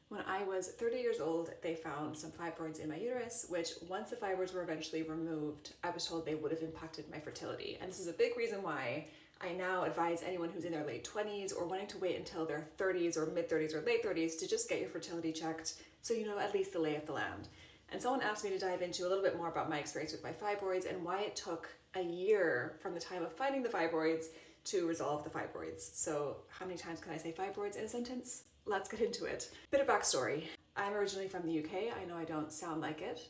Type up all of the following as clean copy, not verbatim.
When I was 30 years old, they found some fibroids in my uterus, which once the fibroids were eventually removed, I was told they would have impacted my fertility. And this is a big reason why I now advise anyone who's in their late 20s or wanting to wait until their 30s or mid 30s or late 30s to just get your fertility checked so you know at least the lay of the land. And someone asked me to dive into a little bit more about my experience with my fibroids and why it took a year from the time of finding the fibroids to resolve the fibroids. So how many times can I say fibroids in a sentence? Let's get into it. Bit of backstory. I'm originally from the UK. I know I don't sound like it,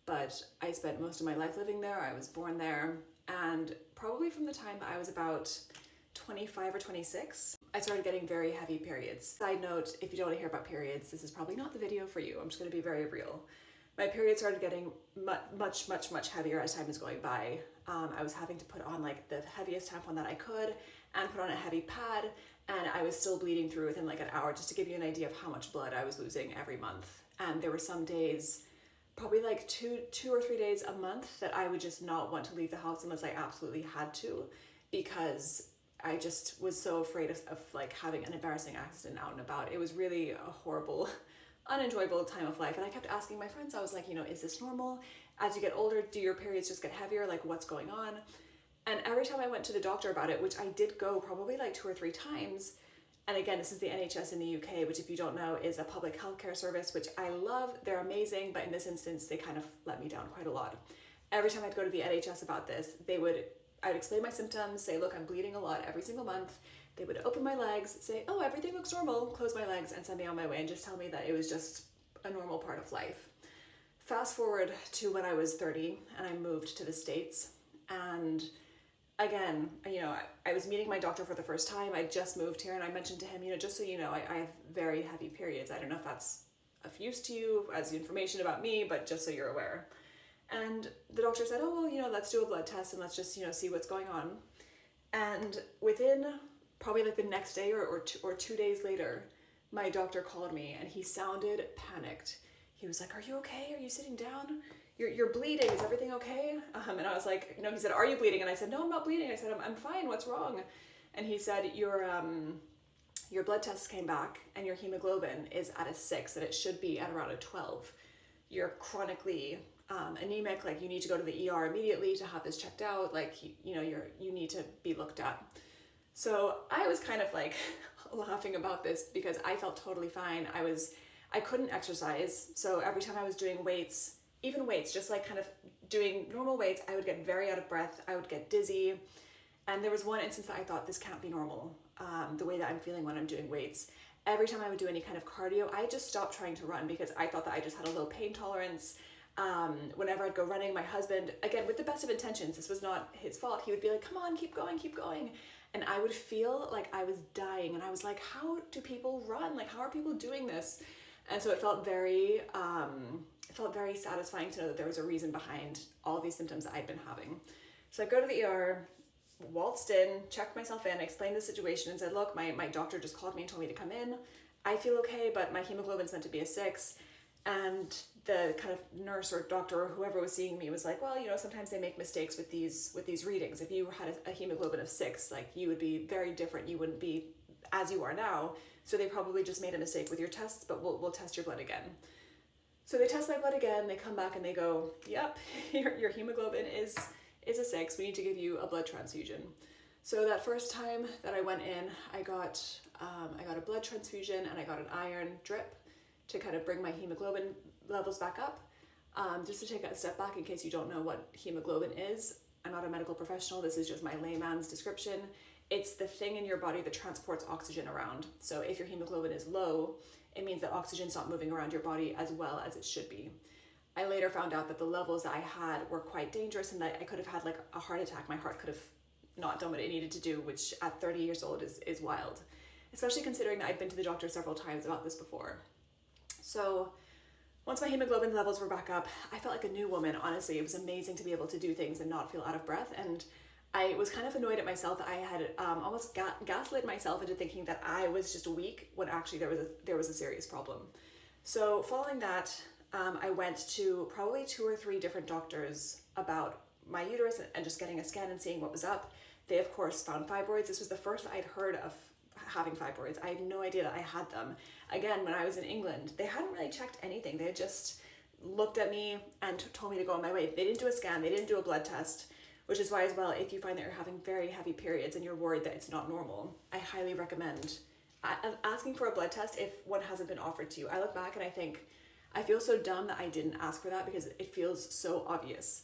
but I spent most of my life living there. I was born there. And probably from the time I was about 25 or 26, I started getting very heavy periods. Side note, if you don't want to hear about periods, this is probably not the video for you. I'm just going to be very real. My period started getting much heavier as time was going by. I was having to put on like the heaviest tampon that I could and put on a heavy pad, and I was still bleeding through within like an hour, just to give you an idea of how much blood I was losing every month. And there were some days, probably like two or 3 days a month, that I would just not want to leave the house unless I absolutely had to, because I just was so afraid of like having an embarrassing accident out and about. It was really a horrible, unenjoyable time of life. And I kept asking my friends, I was like, is this normal? As you get older, do your periods just get heavier? Like, what's going on? And every time I went to the doctor about it, which I did go probably like 2 or 3 times, and again, this is the NHS in the UK, which if you don't know is a public healthcare service, which I love, they're amazing, but in this instance, they kind of let me down quite a lot. Every time I'd go to the NHS about this, I'd explain my symptoms, say, look, I'm bleeding a lot every single month. They would open my legs, say, oh, everything looks normal, close my legs, and send me on my way, and just tell me that it was just a normal part of life. Fast forward to when I was 30 and I moved to the States, and again, I was meeting my doctor for the first time. I just moved here, and I mentioned to him, just so you know, I have very heavy periods. I don't know if that's of use to you as information about me, but just so you're aware. And the doctor said, oh, well, let's do a blood test and let's just, see what's going on. And within probably like the next day or 2 days later, my doctor called me and he sounded panicked. He was like, are you okay? Are you sitting down? You're bleeding. Is everything okay? And I was like, he said, are you bleeding? And I said, no, I'm not bleeding. I said, I'm fine. What's wrong? And he said, your blood tests came back and your hemoglobin is at a 6 and it should be at around a 12. You're chronically anemic, like you need to go to the ER immediately to have this checked out, like you need to be looked at. So I was kind of like laughing about this because I felt totally fine. I couldn't exercise, so every time I was doing weights, even weights, just like kind of doing normal weights, I would get very out of breath, I would get dizzy, and there was one instance that I thought, this can't be normal, the way that I'm feeling when I'm doing weights. Every time I would do any kind of cardio, I just stopped trying to run because I thought that I just had a low pain tolerance. Whenever I'd go running, my husband, again, with the best of intentions, this was not his fault, he would be like, come on, keep going. And I would feel like I was dying. And I was like, how do people run? Like, how are people doing this? And so it felt very satisfying to know that there was a reason behind all these symptoms that I'd been having. So I go to the ER, waltzed in, checked myself in, explained the situation and said, look, my doctor just called me and told me to come in. I feel okay, but my hemoglobin's meant to be a 6. And the kind of nurse or doctor or whoever was seeing me was like, well, sometimes they make mistakes with these readings. If you had a hemoglobin of 6, like you would be very different. You wouldn't be as you are now. So they probably just made a mistake with your tests, but we'll test your blood again. So they test my blood again. They come back and they go, yep, your hemoglobin is a 6. We need to give you a blood transfusion. So that first time that I went in, I got a blood transfusion and I got an iron drip to kind of bring my hemoglobin levels back up. Just to take a step back in case you don't know what hemoglobin is, I'm not a medical professional, this is just my layman's description. It's the thing in your body that transports oxygen around. So if your hemoglobin is low, it means that oxygen's not moving around your body as well as it should be. I later found out that the levels that I had were quite dangerous and that I could have had like a heart attack. My heart could have not done what it needed to do, which at 30 years old is wild. Especially considering that I'd been to the doctor several times about this before. So once my hemoglobin levels were back up, I felt like a new woman, honestly. It was amazing to be able to do things and not feel out of breath. And I was kind of annoyed at myself that I had almost gaslit myself into thinking that I was just weak when actually there was a serious problem. So following that, I went to probably 2 or 3 different doctors about my uterus and just getting a scan and seeing what was up. They, of course, found fibroids. This was the first I'd heard of having fibroids. I had no idea that I had them. Again, when I was in England, they hadn't really checked anything. They had just looked at me and told me to go on my way. They didn't do a scan, they didn't do a blood test, which is why as well, if you find that you're having very heavy periods and you're worried that it's not normal, I highly recommend asking for a blood test if one hasn't been offered to you. I look back and I think, I feel so dumb that I didn't ask for that because it feels so obvious.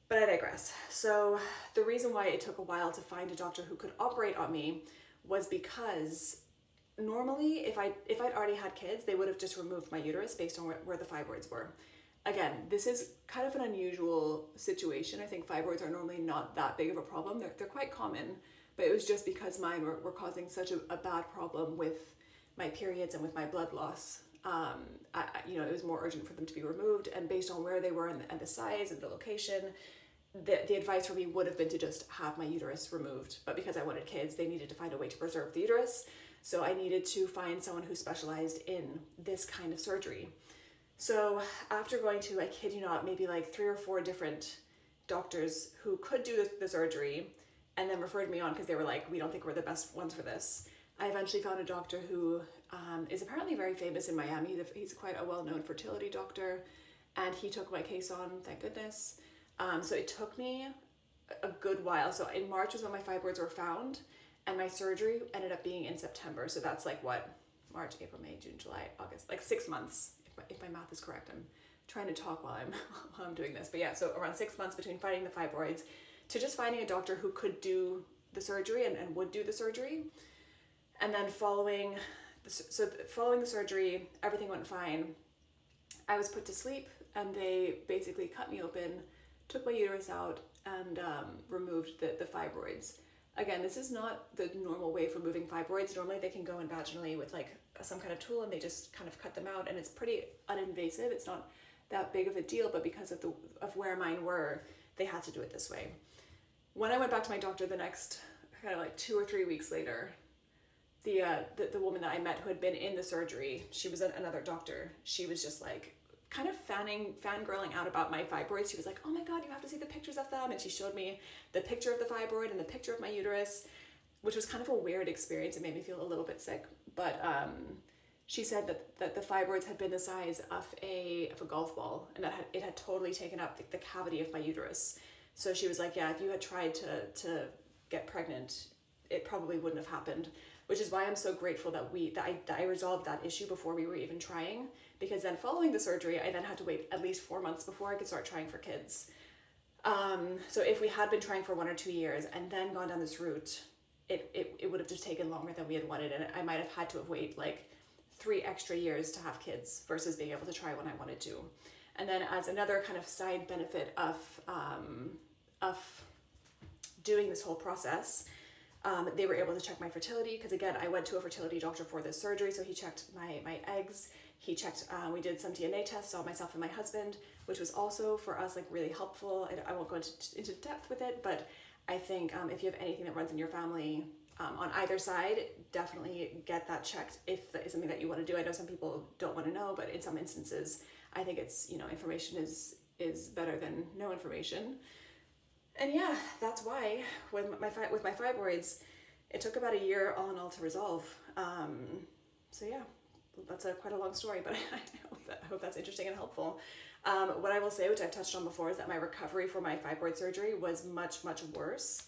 But I digress. So the reason why it took a while to find a doctor who could operate on me was because normally if I'd already had kids, they would have just removed my uterus based on where the fibroids were. Again, this is kind of an unusual situation. I think fibroids are normally not that big of a problem. They're quite common, but it was just because mine were causing such a bad problem with my periods and with my blood loss. It was more urgent for them to be removed, and based on where they were and the size and the location, the advice for me would have been to just have my uterus removed. But because I wanted kids, they needed to find a way to preserve the uterus. So I needed to find someone who specialized in this kind of surgery. So after going to, I kid you not, maybe like 3 or 4 different doctors who could do the surgery and then referred me on because they were like, we don't think we're the best ones for this, I eventually found a doctor who is apparently very famous in Miami. He's quite a well-known fertility doctor, and he took my case on, thank goodness. So it took me a good while. So in March was when my fibroids were found, and my surgery ended up being in September. So that's like what? March, April, May, June, July, August, like 6 months, if my math is correct. I'm trying to talk while I'm doing this. But yeah, so around 6 months between finding the fibroids to just finding a doctor who could do the surgery and would do the surgery. And then following the surgery, everything went fine. I was put to sleep, and they basically cut me open, took my uterus out, and removed the fibroids. Again, this is not the normal way for removing fibroids. Normally they can go in vaginally with like some kind of tool, and they just kind of cut them out, and it's pretty uninvasive. It's not that big of a deal, but because of where mine were, they had to do it this way. When I went back to my doctor the next kind of like 2 or 3 weeks later, the woman that I met who had been in the surgery, she was another doctor. She was just like kind of fangirling out about my fibroids. She was like, oh my God, you have to see the pictures of them. And she showed me the picture of the fibroid and the picture of my uterus, which was kind of a weird experience. It made me feel a little bit sick. But she said that the fibroids had been the size of a golf ball, and that it had totally taken up the cavity of my uterus. So she was like, yeah, if you had tried to get pregnant, it probably wouldn't have happened. Which is why I'm so grateful that I resolved that issue before we were even trying, because then following the surgery, I then had to wait at least 4 months before I could start trying for kids. So if we had been trying for 1 or 2 years and then gone down this route, it would have just taken longer than we had wanted, and I might have had to have waited like 3 extra years to have kids versus being able to try when I wanted to. And then as another kind of side benefit of doing this whole process, they were able to check my fertility, because again, I went to a fertility doctor for this surgery, so he checked my eggs, he checked, we did some DNA tests on myself and my husband, which was also for us like really helpful. I won't go into depth with it, but I think if you have anything that runs in your family on either side, definitely get that checked if that is something that you want to do. I know some people don't want to know, but in some instances, I think it's, information is better than no information. And yeah, that's why with my fibroids, it took about a year all in all to resolve. So yeah, that's quite a long story, but I hope that's interesting and helpful. What I will say, which I've touched on before, is that my recovery for my fibroid surgery was much, much worse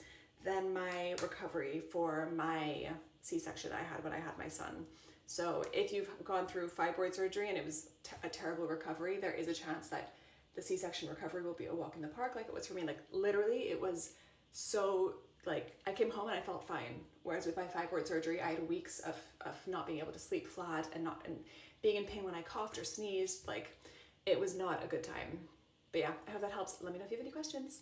than my recovery for my C-section I had when I had my son. So if you've gone through fibroid surgery and it was a terrible recovery, there is a chance that the C-section recovery will be a walk in the park like it was for me. Like literally it was so like I came home and I felt fine. Whereas with my fibroid surgery, I had weeks of not being able to sleep flat and being in pain when I coughed or sneezed. Like it was not a good time. But yeah, I hope that helps. Let me know if you have any questions.